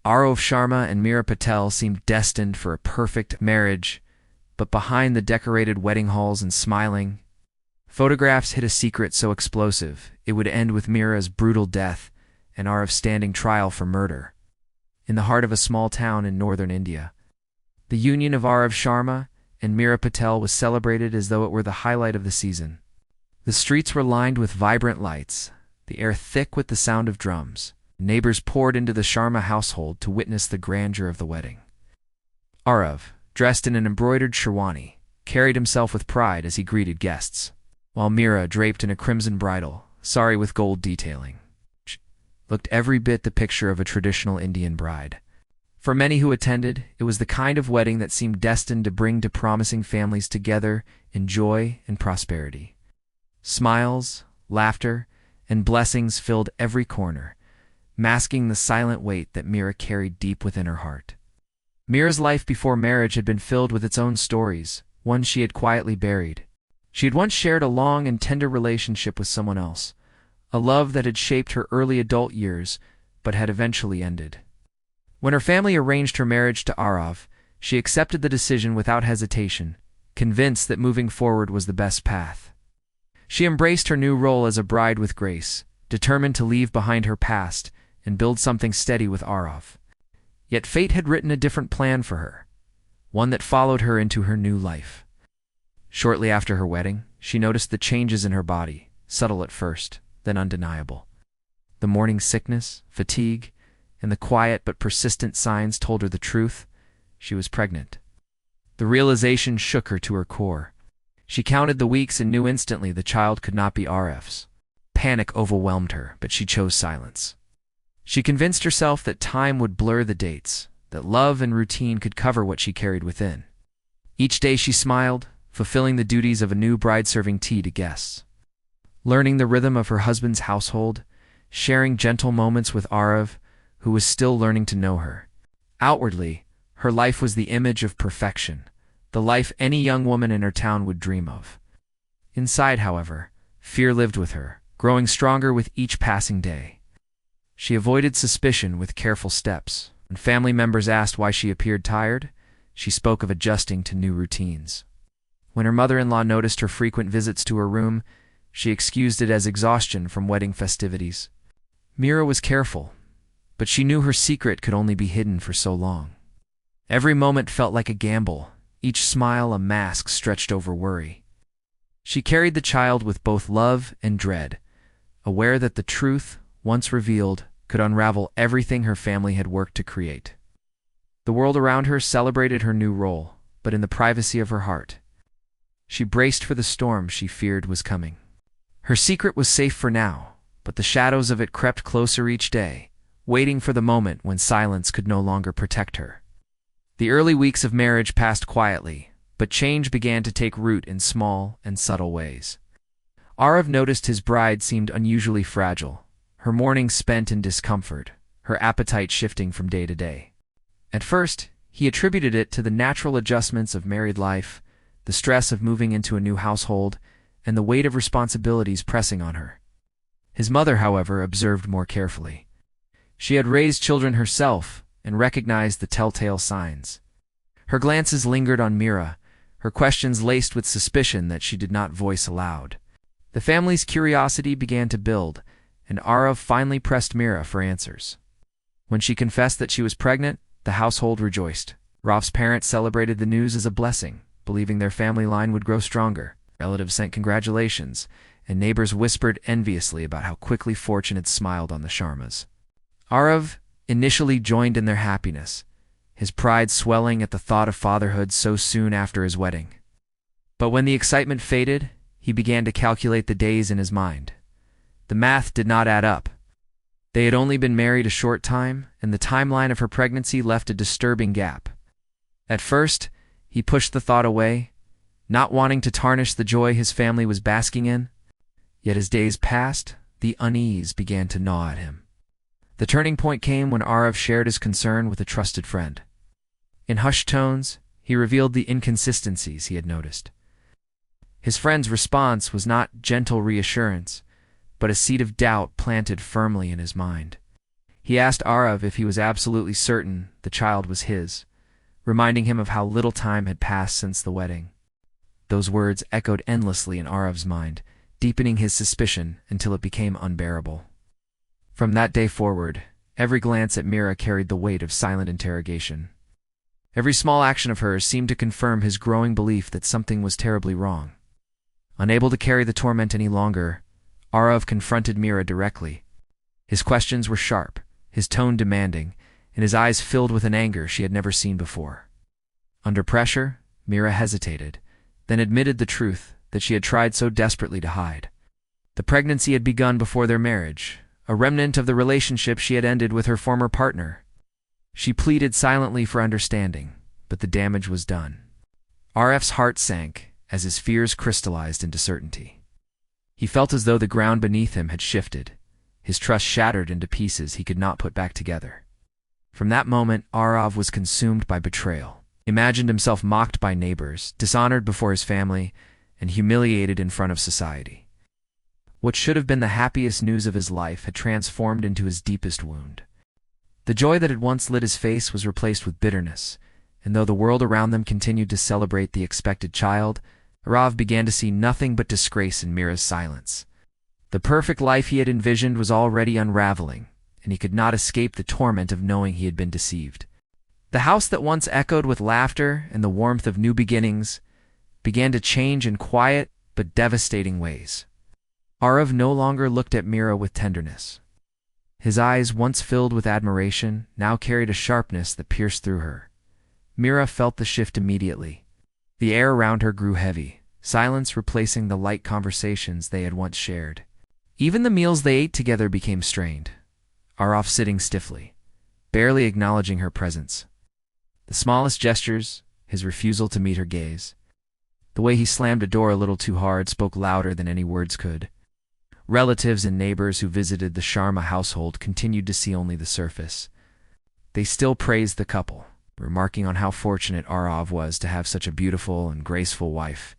Aarav Sharma and Meera Patel seemed destined for a perfect marriage, but behind the decorated wedding halls and smiling photographs hid a secret so explosive it would end with Meera's brutal death and Aarav's standing trial for murder. In the heart of a small town in northern India, the union of Aarav Sharma and Meera Patel was celebrated as though it were the highlight of the season. The streets were lined with vibrant lights, the air thick with the sound of drums. Neighbors poured into the Sharma household to witness the grandeur of the wedding. Aarav, dressed in an embroidered sherwani, carried himself with pride as he greeted guests, while Meera, draped in a crimson bridal, sari with gold detailing, looked every bit the picture of a traditional Indian bride. For many who attended, it was the kind of wedding that seemed destined to bring two promising families together in joy and prosperity. Smiles, laughter, and blessings filled every corner, masking the silent weight that Meera carried deep within her heart. Meera's life before marriage had been filled with its own stories, one she had quietly buried. She had once shared a long and tender relationship with someone else, a love that had shaped her early adult years but had eventually ended. When her family arranged her marriage to Aarav, she accepted the decision without hesitation, convinced that moving forward was the best path. She embraced her new role as a bride with grace, determined to leave behind her past and build something steady with Aarav. Yet fate had written a different plan for her, one that followed her into her new life. Shortly after her wedding, she noticed the changes in her body, subtle at first, then undeniable. The morning sickness, fatigue, and the quiet but persistent signs told her the truth: she was pregnant. The realization shook her to her core. She counted the weeks and knew instantly the child could not be Aarav's. Panic overwhelmed her, but she chose silence. She convinced herself that time would blur the dates, that love and routine could cover what she carried within. Each day she smiled, fulfilling the duties of a new bride, serving tea to guests, learning the rhythm of her husband's household, sharing gentle moments with Aarav, who was still learning to know her. Outwardly, her life was the image of perfection, the life any young woman in her town would dream of. Inside, however, fear lived with her, growing stronger with each passing day. She avoided suspicion with careful steps. When family members asked why she appeared tired, she spoke of adjusting to new routines. When her mother-in-law noticed her frequent visits to her room, she excused it as exhaustion from wedding festivities. Meera was careful, but she knew her secret could only be hidden for so long. Every moment felt like a gamble, each smile a mask stretched over worry. She carried the child with both love and dread, aware that the truth, once revealed, could unravel everything her family had worked to create. The world around her celebrated her new role, but in the privacy of her heart, she braced for the storm she feared was coming. Her secret was safe for now, but the shadows of it crept closer each day, waiting for the moment when silence could no longer protect her. The early weeks of marriage passed quietly, but change began to take root in small and subtle ways. Aarav noticed his bride seemed unusually fragile, her mornings spent in discomfort, her appetite shifting from day to day. At first, he attributed it to the natural adjustments of married life, the stress of moving into a new household, and the weight of responsibilities pressing on her. His mother, however, observed more carefully. She had raised children herself and recognized the telltale signs. Her glances lingered on Meera, her questions laced with suspicion that she did not voice aloud. The family's curiosity began to build, and Aarav finally pressed Meera for answers. When she confessed that she was pregnant, the household rejoiced. Aarav's parents celebrated the news as a blessing, believing their family line would grow stronger. Relatives sent congratulations, and neighbors whispered enviously about how quickly fortune had smiled on the Sharmas. Aarav initially joined in their happiness, his pride swelling at the thought of fatherhood so soon after his wedding. But when the excitement faded, he began to calculate the days in his mind. The math did not add up. They had only been married a short time, and the timeline of her pregnancy left a disturbing gap. At first, he pushed the thought away, not wanting to tarnish the joy his family was basking in. Yet as days passed, the unease began to gnaw at him. The turning point came when Aarav shared his concern with a trusted friend. In hushed tones, he revealed the inconsistencies he had noticed. His friend's response was not gentle reassurance, but a seed of doubt planted firmly in his mind. He asked Aarav if he was absolutely certain the child was his, reminding him of how little time had passed since the wedding. Those words echoed endlessly in Aarav's mind, deepening his suspicion until it became unbearable. From that day forward, every glance at Meera carried the weight of silent interrogation. Every small action of hers seemed to confirm his growing belief that something was terribly wrong. Unable to carry the torment any longer, Aarav confronted Meera directly. His questions were sharp, his tone demanding, and his eyes filled with an anger she had never seen before. Under pressure, Meera hesitated, then admitted the truth that she had tried so desperately to hide. The pregnancy had begun before their marriage, a remnant of the relationship she had ended with her former partner. She pleaded silently for understanding, but the damage was done. Aarav's heart sank as his fears crystallized into certainty. He felt as though the ground beneath him had shifted, his trust shattered into pieces he could not put back together. From that moment, Aarav was consumed by betrayal. He imagined himself mocked by neighbors, dishonored before his family, and humiliated in front of society. What should have been the happiest news of his life had transformed into his deepest wound. The joy that had once lit his face was replaced with bitterness, and though the world around them continued to celebrate the expected child, Aarav began to see nothing but disgrace in Meera's silence. The perfect life he had envisioned was already unraveling, and he could not escape the torment of knowing he had been deceived. The house that once echoed with laughter and the warmth of new beginnings began to change in quiet but devastating ways. Aarav no longer looked at Meera with tenderness. His eyes, once filled with admiration, now carried a sharpness that pierced through her. Meera felt the shift immediately. The air around her grew heavy, silence replacing the light conversations they had once shared. Even the meals they ate together became strained, Aarav sitting stiffly, barely acknowledging her presence. The smallest gestures, his refusal to meet her gaze, the way he slammed a door a little too hard spoke louder than any words could. Relatives and neighbors who visited the Sharma household continued to see only the surface. They still praised the couple, remarking on how fortunate Aarav was to have such a beautiful and graceful wife,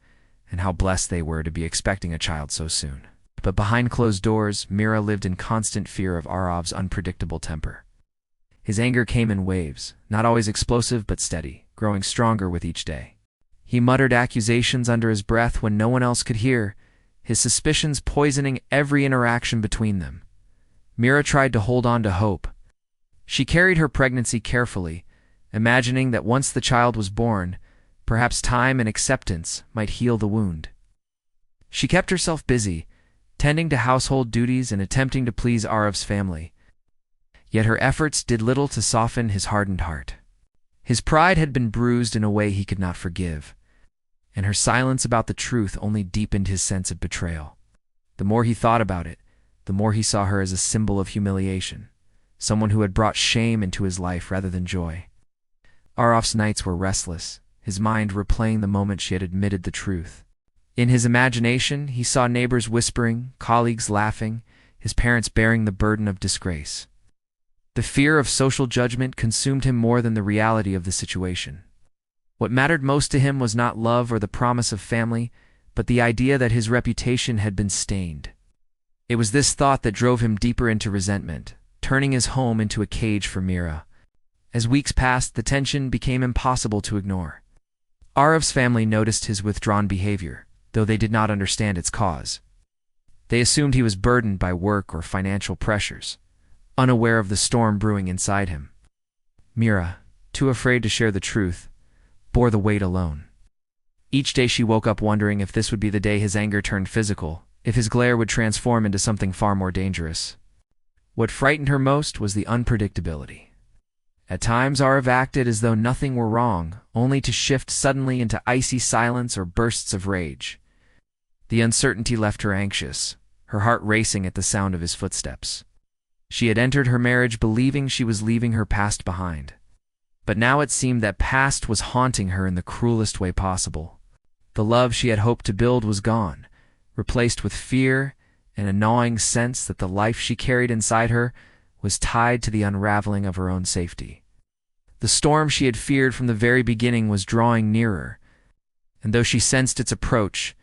and how blessed they were to be expecting a child so soon. But behind closed doors, Meera lived in constant fear of Aarav's unpredictable temper. His anger came in waves, not always explosive but steady, growing stronger with each day. He muttered accusations under his breath when no one else could hear, his suspicions poisoning every interaction between them. Meera tried to hold on to hope. She carried her pregnancy carefully, imagining that once the child was born, perhaps time and acceptance might heal the wound. She kept herself busy, tending to household duties and attempting to please Aarav's family. Yet her efforts did little to soften his hardened heart. His pride had been bruised in a way he could not forgive, and her silence about the truth only deepened his sense of betrayal. The more he thought about it, the more he saw her as a symbol of humiliation, someone who had brought shame into his life rather than joy. Aarav's nights were restless, his mind replaying the moment she had admitted the truth. In his imagination, he saw neighbors whispering, colleagues laughing, his parents bearing the burden of disgrace. The fear of social judgment consumed him more than the reality of the situation. What mattered most to him was not love or the promise of family, but the idea that his reputation had been stained. It was this thought that drove him deeper into resentment, turning his home into a cage for Meera. As weeks passed, the tension became impossible to ignore. Aarav's family noticed his withdrawn behavior, though they did not understand its cause. They assumed he was burdened by work or financial pressures, unaware of the storm brewing inside him. Meera, too afraid to share the truth, bore the weight alone. Each day she woke up wondering if this would be the day his anger turned physical, if his glare would transform into something far more dangerous. What frightened her most was the unpredictability. At times Aarav acted as though nothing were wrong, only to shift suddenly into icy silence or bursts of rage. The uncertainty left her anxious, her heart racing at the sound of his footsteps. She had entered her marriage believing she was leaving her past behind. But now it seemed that past was haunting her in the cruelest way possible. The love she had hoped to build was gone, replaced with fear and a gnawing sense that the life she carried inside her was tied to the unraveling of her own safety. The storm she had feared from the very beginning was drawing nearer, and though she sensed its approach,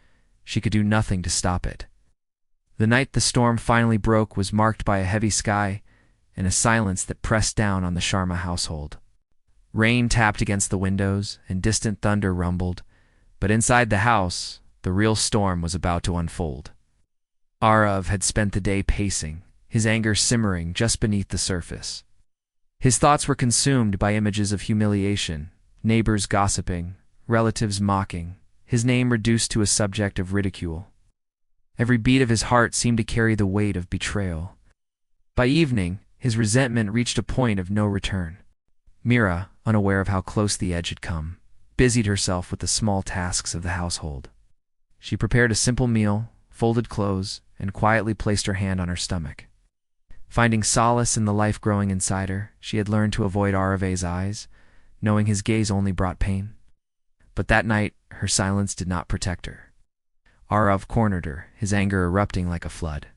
she could do nothing to stop it. The night the storm finally broke was marked by a heavy sky and a silence that pressed down on the Sharma household. Rain tapped against the windows, and distant thunder rumbled, but inside the house, the real storm was about to unfold. Aarav had spent the day pacing, his anger simmering just beneath the surface. His thoughts were consumed by images of humiliation, neighbors gossiping, relatives mocking, his name reduced to a subject of ridicule. Every beat of his heart seemed to carry the weight of betrayal. By evening, his resentment reached a point of no return. Meera, unaware of how close the edge had come, busied herself with the small tasks of the household. She prepared a simple meal, folded clothes, and quietly placed her hand on her stomach. Finding solace in the life growing inside her, she had learned to avoid Aarav's eyes, knowing his gaze only brought pain. But that night, her silence did not protect her. Aarav cornered her, his anger erupting like a flood.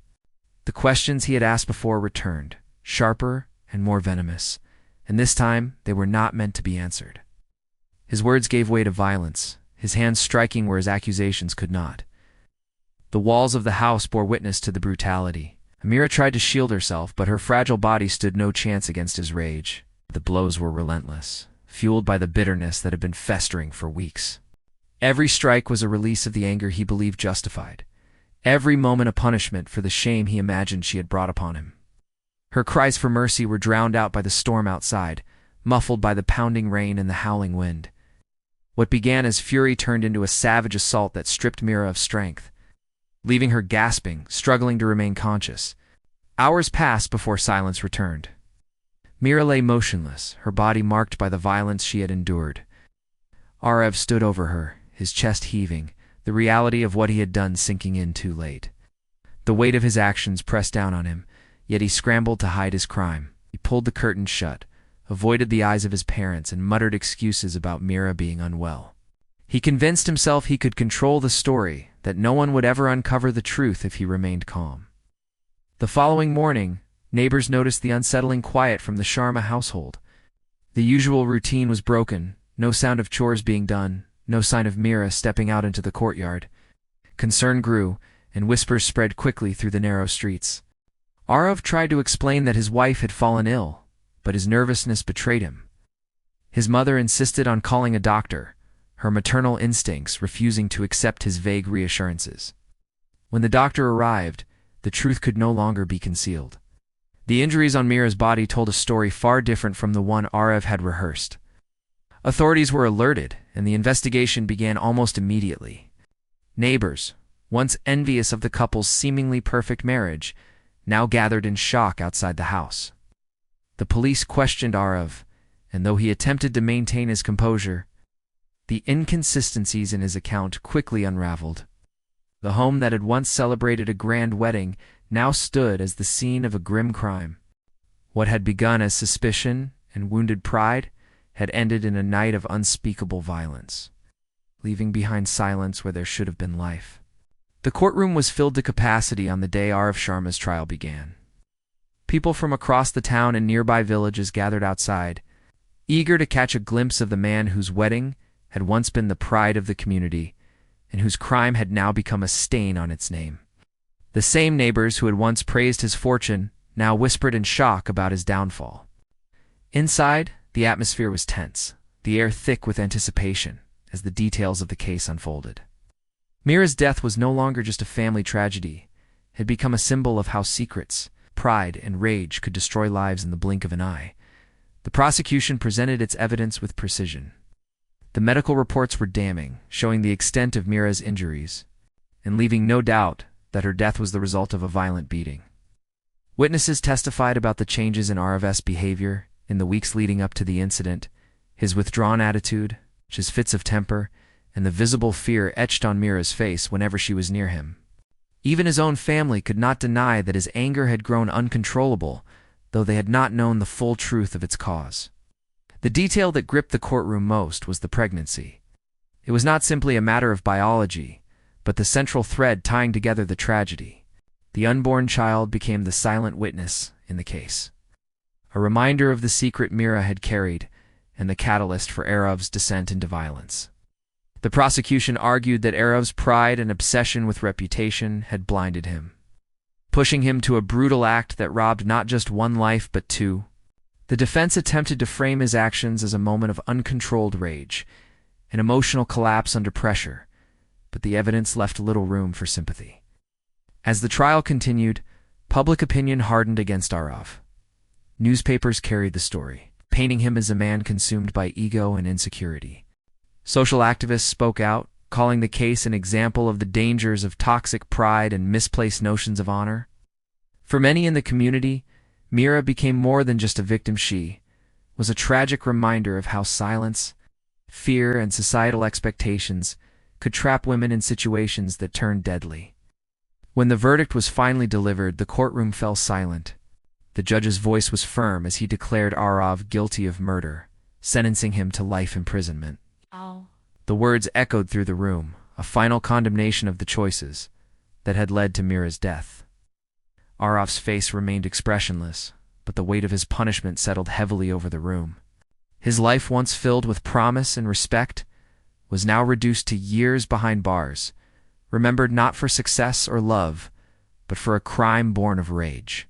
The questions he had asked before returned, sharper and more venomous, and this time they were not meant to be answered. His words gave way to violence, his hands striking where his accusations could not. The walls of the house bore witness to the brutality. Meera tried to shield herself, but her fragile body stood no chance against his rage. The blows were relentless, fueled by the bitterness that had been festering for weeks. Every strike was a release of the anger he believed justified, every moment a punishment for the shame he imagined she had brought upon him. Her cries for mercy were drowned out by the storm outside, muffled by the pounding rain and the howling wind. What began as fury turned into a savage assault that stripped Meera of strength, leaving her gasping, struggling to remain conscious. Hours passed before silence returned. Meera lay motionless, her body marked by the violence she had endured. Aarav stood over her, his chest heaving, the reality of what he had done sinking in too late. The weight of his actions pressed down on him, yet he scrambled to hide his crime. He pulled the curtain shut, avoided the eyes of his parents, and muttered excuses about Meera being unwell. He convinced himself he could control the story, that no one would ever uncover the truth if he remained calm. The following morning, neighbors noticed the unsettling quiet from the Sharma household. The usual routine was broken, no sound of chores being done, no sign of Meera stepping out into the courtyard. Concern grew, and whispers spread quickly through the narrow streets. Aarav tried to explain that his wife had fallen ill, but his nervousness betrayed him. His mother insisted on calling a doctor, her maternal instincts refusing to accept his vague reassurances. When the doctor arrived, the truth could no longer be concealed. The injuries on Meera's body told a story far different from the one Aarav had rehearsed. Authorities were alerted, and the investigation began almost immediately. Neighbors, once envious of the couple's seemingly perfect marriage, now gathered in shock outside the house. The police questioned Aarav, and though he attempted to maintain his composure, the inconsistencies in his account quickly unraveled. The home that had once celebrated a grand wedding now stood as the scene of a grim crime. What had begun as suspicion and wounded pride had ended in a night of unspeakable violence, leaving behind silence where there should have been life. The courtroom was filled to capacity on the day Aarav Sharma's trial began. People from across the town and nearby villages gathered outside, eager to catch a glimpse of the man whose wedding had once been the pride of the community, and whose crime had now become a stain on its name. The same neighbors who had once praised his fortune now whispered in shock about his downfall. Inside, the atmosphere was tense, the air thick with anticipation, as the details of the case unfolded. Meera's death was no longer just a family tragedy. It had become a symbol of how secrets, pride, and rage could destroy lives in the blink of an eye. The prosecution presented its evidence with precision. The medical reports were damning, showing the extent of Meera's injuries, and leaving no doubt that her death was the result of a violent beating. Witnesses testified about the changes in Aarav's behavior in the weeks leading up to the incident, his withdrawn attitude, his fits of temper, and the visible fear etched on Meera's face whenever she was near him. Even his own family could not deny that his anger had grown uncontrollable, though they had not known the full truth of its cause. The detail that gripped the courtroom most was the pregnancy. It was not simply a matter of biology, but the central thread tying together the tragedy. The unborn child became the silent witness in the case, a reminder of the secret Meera had carried, and the catalyst for Aarav's descent into violence. The prosecution argued that Aarav's pride and obsession with reputation had blinded him. pushing him to a brutal act that robbed not just one life but two. The defense attempted to frame his actions as a moment of uncontrolled rage, an emotional collapse under pressure, but the evidence left little room for sympathy. As the trial continued, public opinion hardened against Aarav. Newspapers carried the story, painting him as a man consumed by ego and insecurity. Social activists spoke out, calling the case an example of the dangers of toxic pride and misplaced notions of honor. For many in the community, Meera became more than just a victim. She was a tragic reminder of how silence, fear, and societal expectations could trap women in situations that turned deadly. When the verdict was finally delivered, the courtroom fell silent. The judge's voice was firm as he declared Aarav guilty of murder, sentencing him to life imprisonment. Oh. The words echoed through the room, a final condemnation of the choices that had led to Meera's death. Aarav's face remained expressionless, but the weight of his punishment settled heavily over the room. His life, once filled with promise and respect, was now reduced to years behind bars, remembered not for success or love, but for a crime born of rage.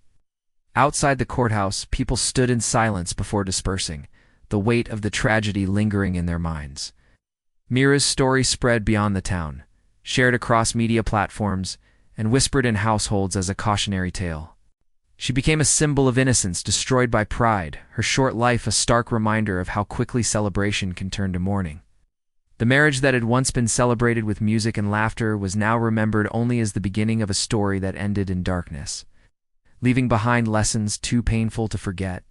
Outside the courthouse, people stood in silence before dispersing, the weight of the tragedy lingering in their minds. Meera's story spread beyond the town, shared across media platforms, and whispered in households as a cautionary tale. She became a symbol of innocence destroyed by pride, her short life a stark reminder of how quickly celebration can turn to mourning. The marriage that had once been celebrated with music and laughter was now remembered only as the beginning of a story that ended in darkness, leaving behind lessons too painful to forget.